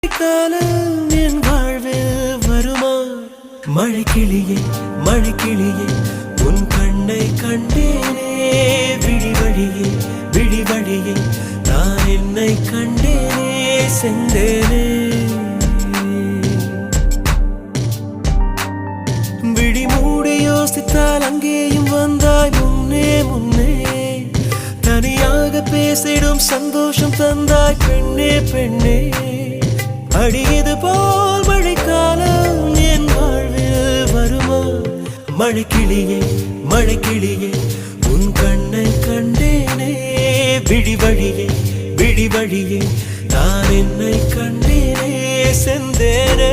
காலம் என் வாழ்வில் வருமா? மழைக்கிளியே மழைக்கிளியே உன் கண்ணை கண்டேனே, விழிவழியே விழிவழியே நான் என்னை கண்டேனே, செந்தேனே. விழி மூடி யோசித்தால் அங்கேயும் வந்தாய் முன்னே முன்னே, தனியாக பேசிடும் சந்தோஷம் தந்தாய் பெண்ணே பெண்ணே. அடியது போல் மழைக்காலம் என் வாழ்வில் வருமா? மழைக்கிளியே மழைக்கிளியே உன் கண்ணை கண்டேனே, விழிவழியே விழிவழியே நான் என்னை கண்டேனே, செந்தேனே.